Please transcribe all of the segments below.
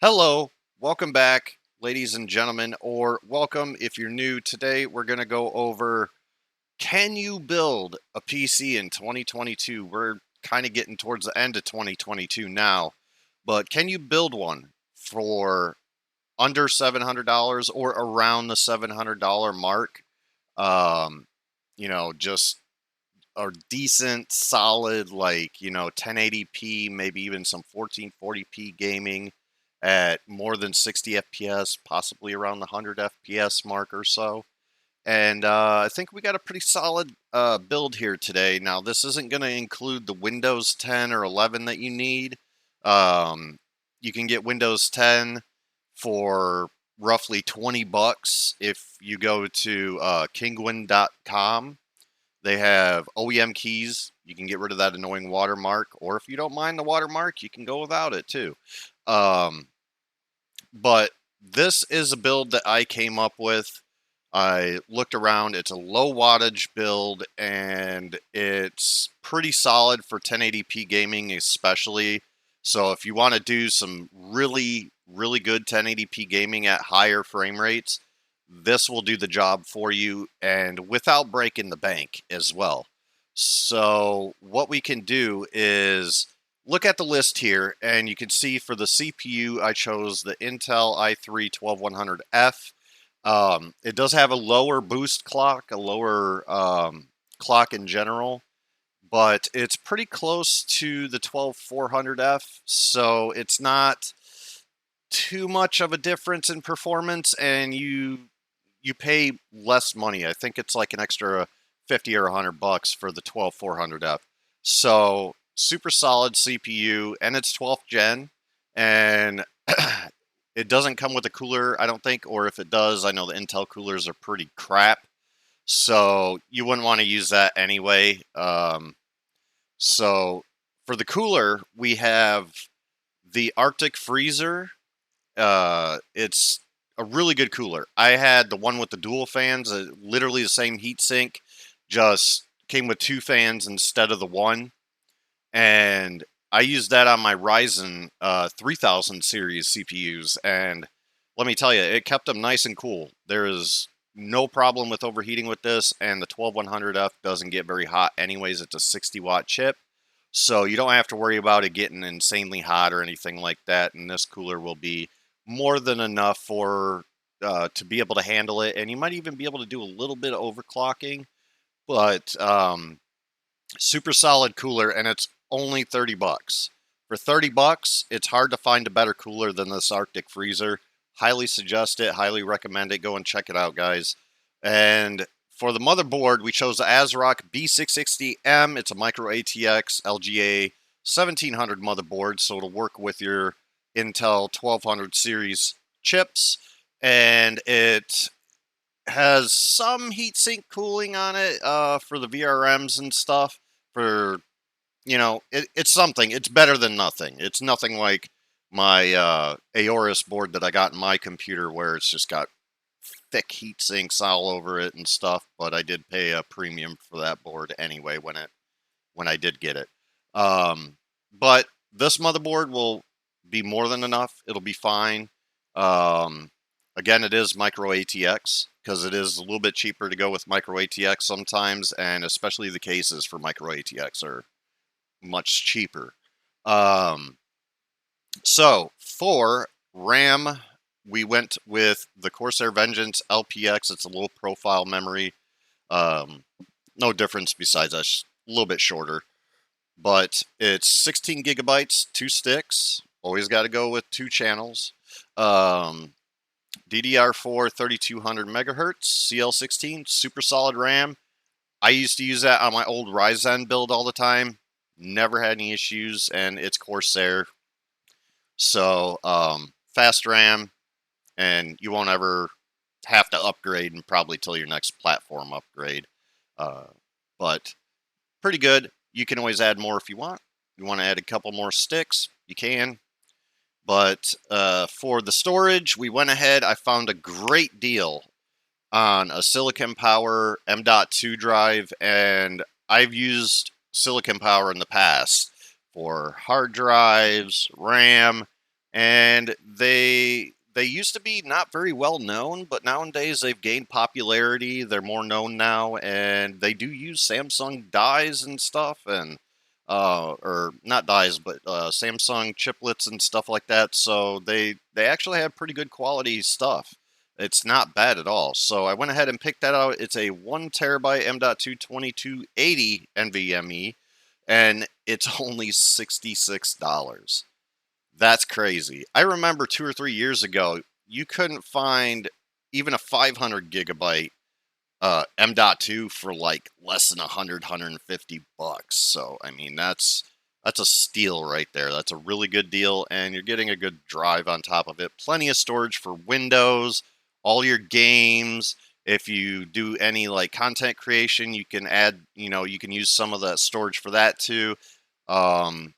Hello, welcome back, ladies and gentlemen, or welcome if you're new. Today we're going to go over, can you build a PC in 2022? We're kind of getting towards the end of 2022 now, but can you build one for under $700 or around the $700 mark? Um, just a decent, solid, 1080p, maybe even some 1440p gaming at more than 60 FPS, possibly around the 100 FPS mark or so. And I think we got a pretty solid build here today. Now, this isn't going to include the Windows 10 or 11 that you need. Um, you can get Windows 10 for roughly 20 bucks if you go to kingwin.com. They have OEM keys. You can get rid of that annoying watermark, or if you don't mind the watermark, you can go without it too. Um, but this is a build that I came up with. I looked around. It's a low wattage build, and it's pretty solid for 1080p gaming, especially. So if you want to do some really, really good 1080p gaming at higher frame rates, this will do the job for you and without breaking the bank as well. So what we can do is look at the list here, and you can see for the CPU, I chose the Intel i3-12100F. It does have a lower boost clock, a lower clock in general, but it's pretty close to the 12400F, so it's not too much of a difference in performance, and you pay less money. I think it's like an extra 50 or 100 bucks for the 12400F. So super solid CPU, and it's 12th gen, and it doesn't come with a cooler, I don't think, or if it does, I know the Intel coolers are pretty crap, so you wouldn't want to use that anyway. So for the cooler, we have the Arctic Freezer. It's a really good cooler. I had the one with the dual fans, literally the same heat sink, just came with two fans instead of the one. And I used that on my Ryzen 3000 series CPUs. And let me tell you, it kept them nice and cool. There is no problem with overheating with this, and the 12100F doesn't get very hot anyways. It's a 60-watt chip. So you don't have to worry about it getting insanely hot or anything like that. And this cooler will be more than enough for to be able to handle it. And you might even be able to do a little bit of overclocking. But super solid cooler, and it's only 30 bucks. For 30 bucks, it's hard to find a better cooler than this Arctic Freezer. Highly suggest it, highly recommend it. Go and check it out, guys. And for the motherboard, we chose the ASRock B660M. It's a micro ATX LGA 1700 motherboard, so it'll work with your Intel 1200 series chips. And it has some heatsink cooling on it for the VRMs and stuff. For it's something. It's better than nothing. It's nothing like my Aorus board that I got in my computer, where it's just got thick heat sinks all over it and stuff. But I did pay a premium for that board anyway when I did get it. But this motherboard will be more than enough. It'll be fine. Again, it is micro ATX, because it is a little bit cheaper to go with micro ATX sometimes, and especially the cases for micro ATX are much cheaper. So for RAM, we went with the Corsair Vengeance LPX. It's a low profile memory. No difference besides that's a little bit shorter, but it's 16 gigabytes, two sticks. Always got to go with two channels. DDR4 3200 megahertz, CL16, super solid RAM. I used to use that on my old Ryzen build all the time. Never had any issues, and it's Corsair. So fast RAM, and you won't ever have to upgrade, and probably till your next platform upgrade. But pretty good. You can always add more if you want. You want to add a couple more sticks, you can. But for the storage, we went ahead. I found a great deal on a Silicon Power M.2 drive, and I've used Silicon Power in the past for hard drives, RAM, and they used to be not very well known, but nowadays they've gained popularity. They're more known now, and they do use Samsung dies and stuff, and or not dies, but Samsung chiplets and stuff like that. So they actually have pretty good quality stuff. It's not bad at all. So I went ahead and picked that out. It's a 1 terabyte M.2 2280 NVMe, and it's only $66. That's crazy. I remember 2 or 3 years ago, you couldn't find even a 500 gigabyte M.2 for like less than 150 bucks. So, I mean, that's a steal right there. That's a really good deal, and you're getting a good drive on top of it. Plenty of storage for Windows, all your games. If you do any like content creation, you can add, you can use some of the storage for that too. Um,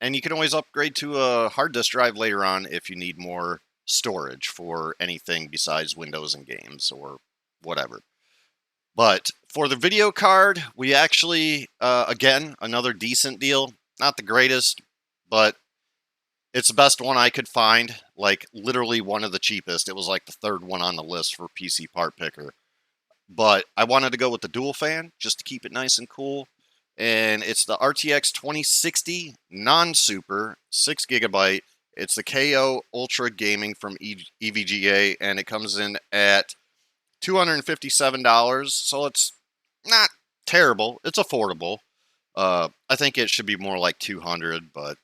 and you can always upgrade to a hard disk drive later on if you need more storage for anything besides Windows and games or whatever. But for the video card, we actually, again, another decent deal. Not the greatest, but it's the best one I could find. Like, literally one of the cheapest. It was like the third one on the list for PC Part Picker. But I wanted to go with the dual fan just to keep it nice and cool. And it's the RTX 2060 non-super 6 gigabyte. It's the KO Ultra Gaming from EVGA, and it comes in at $257. So it's not terrible. It's affordable. I think it should be more like 200, but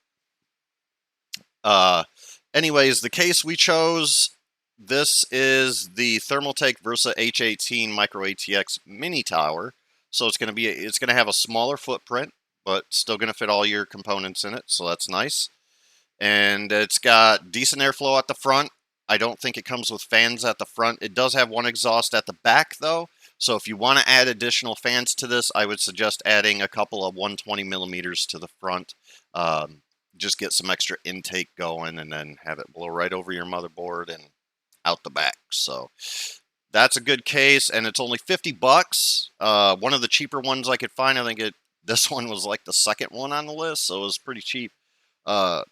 anyways, the case we chose, this is the Thermaltake Versa H18 Micro ATX Mini Tower. So it's going to have a smaller footprint, but still going to fit all your components in it. So that's nice. And it's got decent airflow at the front. I don't think it comes with fans at the front. It does have one exhaust at the back though. So if you want to add additional fans to this, I would suggest adding a couple of 120 millimeters to the front. Just get some extra intake going and then have it blow right over your motherboard and out the back. So that's a good case, and it's only 50 bucks. One of the cheaper ones I could find. I think this one was like the second one on the list, so it was pretty cheap. Not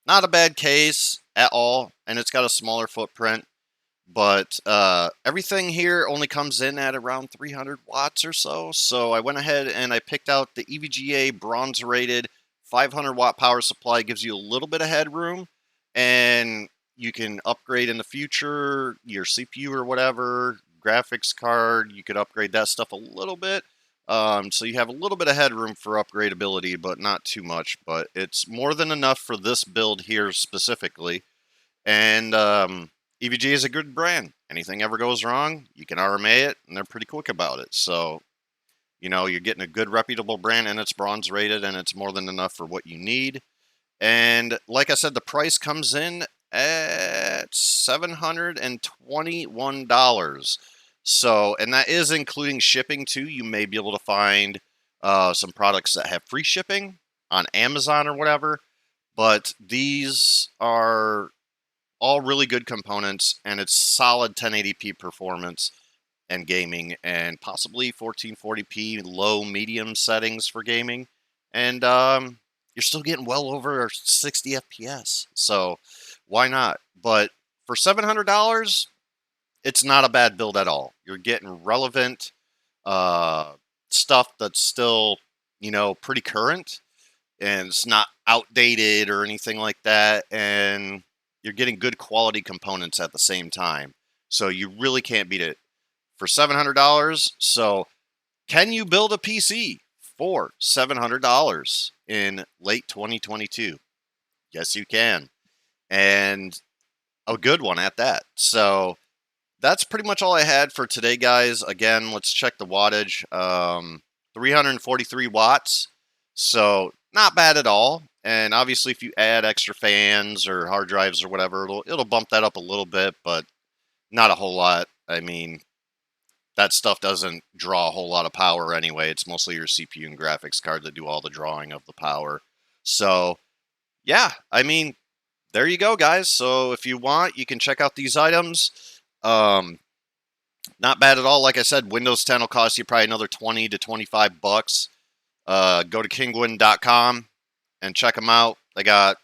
a bad case at all, and it's got a smaller footprint. But everything here only comes in at around 300 watts or so. So I went ahead and I picked out the EVGA bronze rated 500 watt power supply. Gives you a little bit of headroom, and you can upgrade in the future your CPU or whatever, graphics card. You could upgrade that stuff a little bit. So you have a little bit of headroom for upgradability, but not too much. But it's more than enough for this build here specifically. And EVGA is a good brand. Anything ever goes wrong, you can RMA it, and they're pretty quick about it. So, you're getting a good reputable brand, and it's bronze rated, and it's more than enough for what you need. And like I said, the price comes in at $721. So, and that is including shipping too. You may be able to find some products that have free shipping on Amazon or whatever, but these are all really good components, and it's solid 1080p performance and gaming, and possibly 1440p low medium settings for gaming, and you're still getting well over 60 FPS, so why not? But for $700, it's not a bad build at all. You're getting relevant stuff that's still, pretty current, and it's not outdated or anything like that, and you're getting good quality components at the same time. So you really can't beat it for $700. So can you build a PC for $700 in late 2022? Yes, you can. And a good one at that. So that's pretty much all I had for today, guys. Again, let's check the wattage. 343 watts. So not bad at all. And obviously, if you add extra fans or hard drives or whatever, it'll bump that up a little bit, but not a whole lot. I mean, that stuff doesn't draw a whole lot of power anyway. It's mostly your CPU and graphics card that do all the drawing of the power. So, yeah, I mean, there you go, guys. So if you want, you can check out these items. Not bad at all. Like I said, Windows 10 will cost you probably another 20 to 25 bucks. Go to kingwin.com and check them out. They got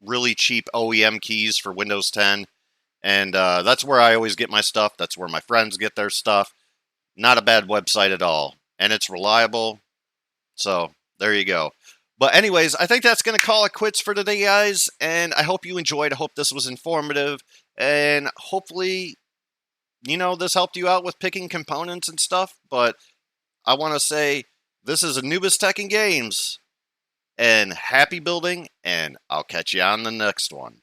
really cheap OEM keys for Windows 10. And that's where I always get my stuff. That's where my friends get their stuff. Not a bad website at all. And it's reliable. So there you go. But anyways, I think that's going to call it quits for today, guys. And I hope you enjoyed. I hope this was informative. And hopefully, this helped you out with picking components and stuff. But I want to say this is Anubis Tech and Games. And happy building. And I'll catch you on the next one.